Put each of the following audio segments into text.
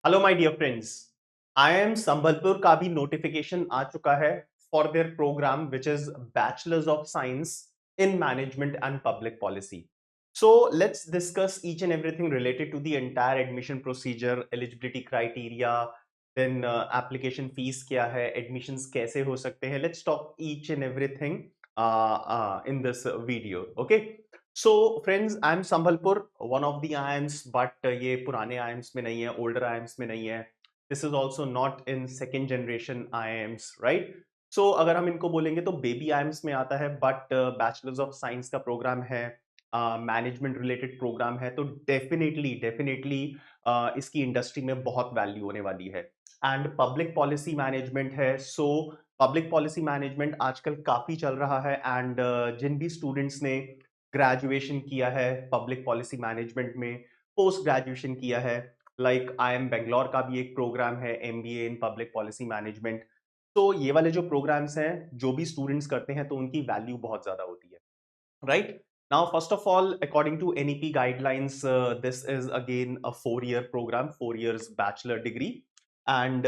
Hello my dear friends. IIM Sambalpur का भी notification आ चुका है for their programme which is bachelor's of science in management and public policy. So let's discuss each and everything related to the entire admission procedure, eligibility criteria, then application fees क्या है, admissions कैसे हो सकते हैं। Let's talk each and everything in this video. Okay, so friends, I am Sambhalpur, one of the IIMs, but ये पुराने IIMs में नहीं है, older IIMs में नहीं है. This is also not in second generation IIMs, right? So अगर हम इनको बोलेंगे तो baby IIMs में आता है, but bachelors of science का प्रोग्राम है, मैनेजमेंट रिलेटेड प्रोग्राम है, तो डेफिनेटली इसकी इंडस्ट्री में बहुत वैल्यू होने वाली है. एंड पब्लिक पॉलिसी मैनेजमेंट है, सो पब्लिक पॉलिसी मैनेजमेंट आजकल काफी चल रहा है. एंड जिन भी स्टूडेंट्स ने ग्रेजुएशन किया है पब्लिक पॉलिसी मैनेजमेंट में, पोस्ट ग्रेजुएशन किया है, लाइक IIM बेंगलोर का भी एक प्रोग्राम है MBA in public policy management. तो ये वाले जो प्रोग्राम्स हैं, जो भी स्टूडेंट्स करते हैं, तो उनकी वैल्यू बहुत ज्यादा होती है, right? Now, first of all, according to NEP guidelines, this is again a 4 year program, 4 years bachelor degree. And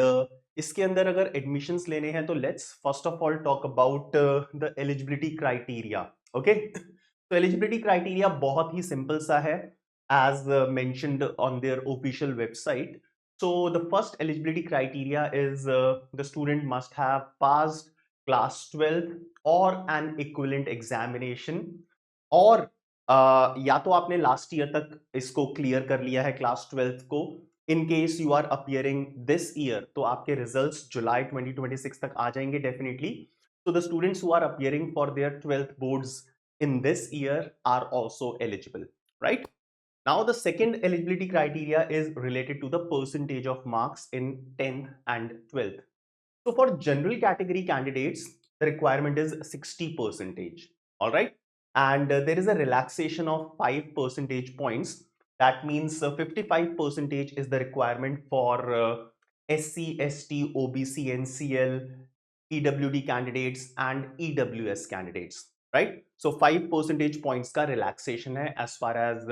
इसके अंदर अगर एडमिशंस लेने हैं तो let's first of all talk about the eligibility criteria. Okay, तो एलिजिबिलिटी क्राइटेरिया बहुत ही simple सा है, as mentioned on their official website. So the first eligibility criteria is the student must have passed class 12th or an equivalent examination, और या तो आपने last year तक इसको क्लियर कर लिया है क्लास 12th को. In case you are appearing this year, तो आपके रिजल्ट्स जुलाई 2026 तक आ जाएंगे definitely. So the students who are appearing for their 12th boards in this year are also eligible, right? Now the second eligibility criteria is related to the percentage of marks in 10th and 12th. So for general category candidates, the requirement is 60 percentage. All right. And there is a relaxation of 5 percentage points. That means 55 percentage is the requirement for SC, ST, OBC, NCL, EWD candidates and EWS candidates. Right. So 5 percentage points ka relaxation hai as far as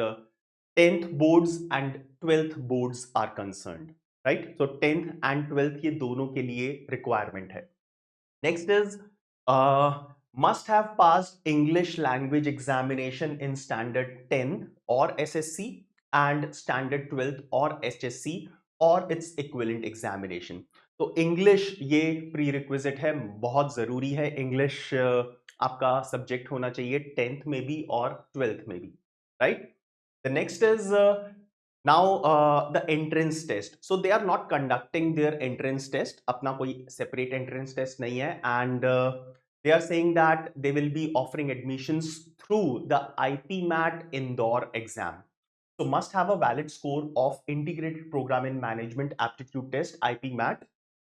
10th boards and 12th boards are concerned. Right? So 10th and 12th ये दोनों के लिए requirement है. Next is must have passed English language examination in standard 10 और SSC and standard 12th और HSC और its equivalent examination. तो English ये प्री रिक्विजिट है, बहुत जरूरी है. इंग्लिश आपका सब्जेक्ट होना चाहिए 10th में भी और 12th में भी, right? The next is now the entrance test. So they are not conducting their entrance test. अपना कोई separate entrance test नहीं है, and they are saying that they will be offering admissions through the IPMAT Indore exam. So must have a valid score of Integrated Program in Management Aptitude Test IPMAT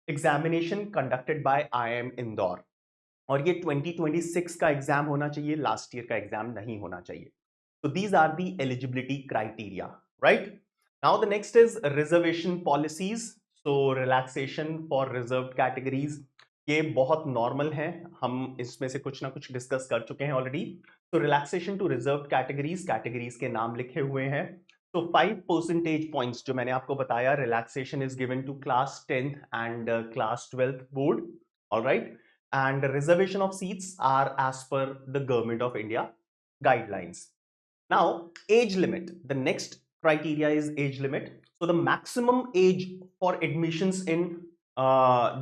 examination conducted by IIM Indore. और ये 2026 का exam होना चाहिए, last year का exam नहीं होना चाहिए. So these are the eligibility criteria, right? Now the next is reservation policies. So relaxation for reserved categories, ये बहुत नॉर्मल है, हम इसमें से कुछ ना कुछ डिस्कस कर चुके हैं ऑलरेडी. तो relaxation to reserved categories, categories के नाम लिखे हुए हैं. तो 5 परसेंटेज पॉइंट्स जो मैंने आपको बताया, relaxation is given to class 10th and class 12th board. All right. And reservation of seats are as per the Government of India guidelines. Now, age limit. The next criteria is age limit. So the maximum age for admissions in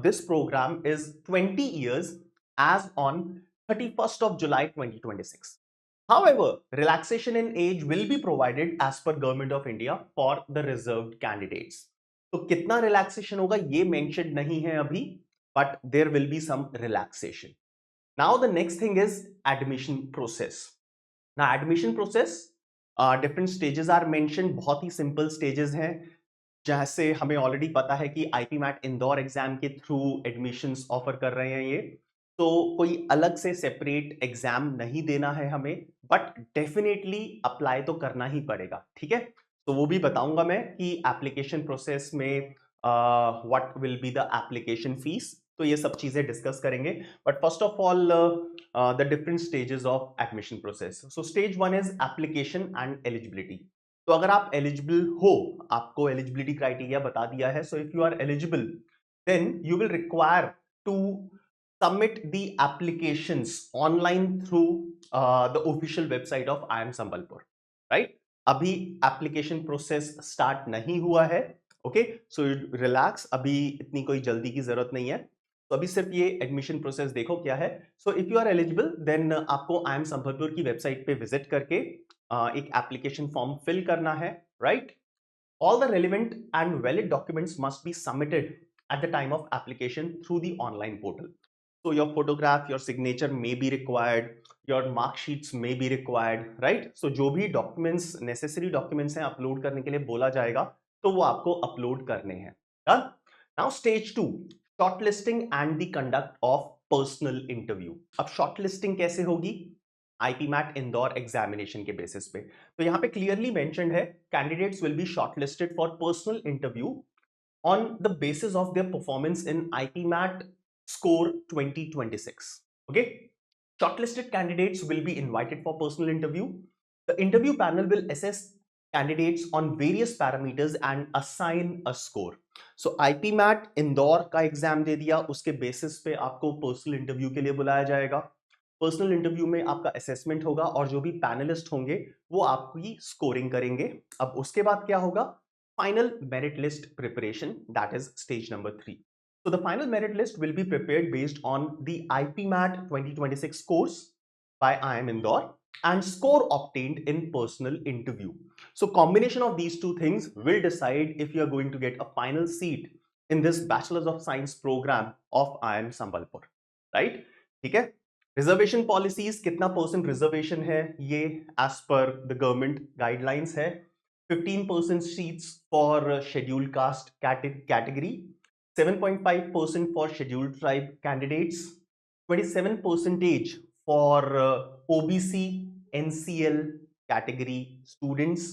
this program is 20 years as on 31st of July 2026. However, relaxation in age will be provided as per Government of India for the reserved candidates. तो कितना relaxation होगा ये mention नहीं है अभी, but there will be some relaxation. Now the next thing is admission process. Now admission process, different stages are mentioned. बहुत ही simple stages हैं, जैसे हमें ऑलरेडी पता है कि IPMAT इंदौर एग्जाम के थ्रू एडमिशंस ऑफर कर रहे हैं ये. तो कोई अलग से सेपरेट एग्जाम नहीं देना है हमें, बट डेफिनेटली अप्लाई तो करना ही पड़ेगा. ठीक है, तो वो भी बताऊंगा मैं कि एप्लीकेशन प्रोसेस में what will be the application fees. तो ये सब चीजें डिस्कस करेंगे, but first of all the different stages of admission process. So stage 1 is application and eligibility. तो अगर आप एलिजिबल हो, आपको एलिजिबिलिटी क्राइटेरिया बता दिया है, so if you are eligible then you will require to submit the applications online through the official website of IIM Sambalpur, right? अभी application process start नहीं हुआ है, ओके, सो रिलैक्स, अभी इतनी कोई जल्दी की जरूरत नहीं है। तो अभी सिर्फ ये एडमिशन प्रोसेस देखो क्या है। So if you are eligible then आपको IIM संबलपुर की वेबसाइट पे विजिट करके एक एप्लीकेशन फॉर्म फिल करना है, right? All the relevant and valid documents must be submitted at the time of application through the online portal. So your photograph, your signature may be required, your mark sheets may be required, right? So जो भी documents, necessary documents हैं upload करने के लिए बोला जाएगा, तो वो आपको upload करने हैं। Done? Now stage 2, shortlisting and the conduct of personal interview. अब shortlisting कैसे होगी? IPMAT इंदौर एग्जामिनेशन के बेसिस पे। तो यहाँ पे क्लियरली मेंशन्ड है, candidates will be shortlisted for personal interview on the basis of their performance in IPMAT score 2026. Okay, shortlisted candidates will be invited for personal interview. The interview panel will assess candidates on various parameters and assign a score. So IPMAT Indore का exam दे दिया, उसके basis पे आपको personal interview के लिए बुलाया जाएगा। Personal interview में आपका असेसमेंट होगा और जो भी पैनलिस्ट होंगे वो आपकी स्कोरिंग करेंगे। अब उसके बाद क्या होगा? Final merit list preparation, that is stage number 3. So the final merit list will be prepared based on the IPMAT 2026 course by IIM Indore and score obtained in personal interview. So combination of these two things will decide if you are going to get a final seat in this Bachelor's of Science program of IIM Sambalpur, right? ठीक है? Reservation policies, कितना percent reservation है ये as per the government guidelines है। 15% seats for scheduled caste category, 7.5% for scheduled tribe candidates, 27% for OBC NCL category students,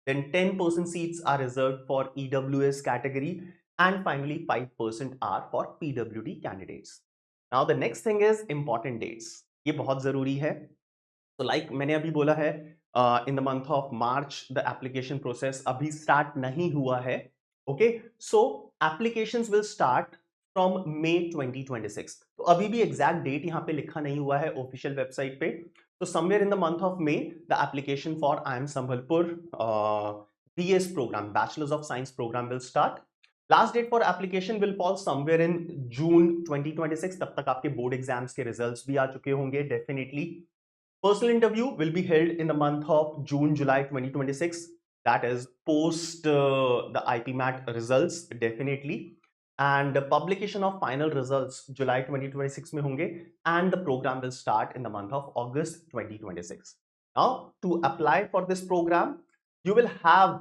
then 10% seats are reserved for EWS category, and finally 5% are for PWD candidates. Now the next thing is important dates. ये बहुत जरूरी है। तो like मैंने अभी बोला है, इन the month of March the application process अभी स्टार्ट नहीं हुआ है। Okay, so applications will start from May 2026। तो अभी भी एग्जैक्ट डेट यहाँ पे लिखा नहीं हुआ है ऑफिशियल वेबसाइट पे। तो somewhere in the month of May the application for IIM Sambalpur BS program, Bachelor's of Science program will start. Last date for application will fall somewhere in June 2026। तब तक आपके बोर्ड एग्जाम्स के results भी आ चुके होंगे definitely. Personal interview will be held in the month of June July 2026, that is post the IPMAT results definitely, and publication of final results July 2026 में होंगे, and the program will start in the month of August 2026. Now to apply for this program you will have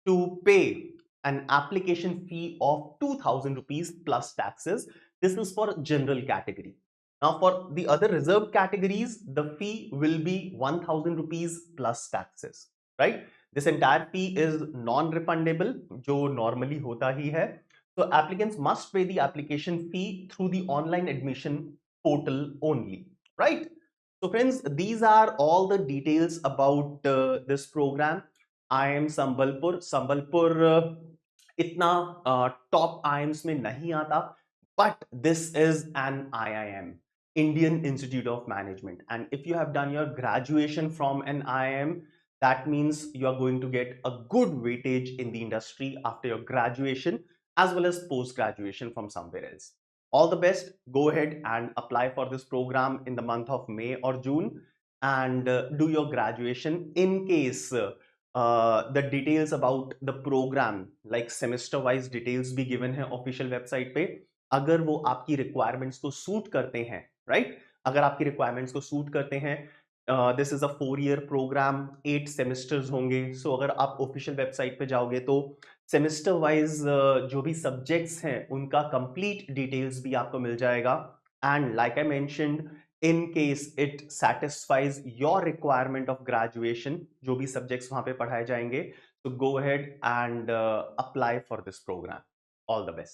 to pay an application fee of 2,000 rupees plus taxes. This is for general category. Now for the other reserved categories, the fee will be 1,000 rupees plus taxes, right? This entire fee is non-refundable, जो normally होता ही है. So applicants must pay the application fee through the online admission portal only, right? So friends, these are all the details about this program. IIM Sambalpur. Sambalpur इतना top IIMs में नहीं आता, but this is an IIM, Indian Institute of Management, and if you have done your graduation from an IIM, that means you are going to get a good weightage in the industry after your graduation as well as post graduation from somewhere else. All the best. Go ahead and apply for this program in the month of May or June and do your graduation. In case the details about the program, like semester wise details भी given है official website पे, अगर वो आपकी requirements को suit करते हैं, right? अगर आपकी requirements को suit करते हैं, this is a 4 year program, 8 semesters होंगे। सो अगर आप ऑफिशियल वेबसाइट पे जाओगे तो सेमेस्टर वाइज जो भी सब्जेक्ट्स हैं उनका कंप्लीट डिटेल्स भी आपको मिल जाएगा। And like I mentioned, in case it satisfies your requirement of graduation, जो भी सब्जेक्ट्स वहां पे पढ़ाए जाएंगे, तो go ahead and apply for this programme. All the best.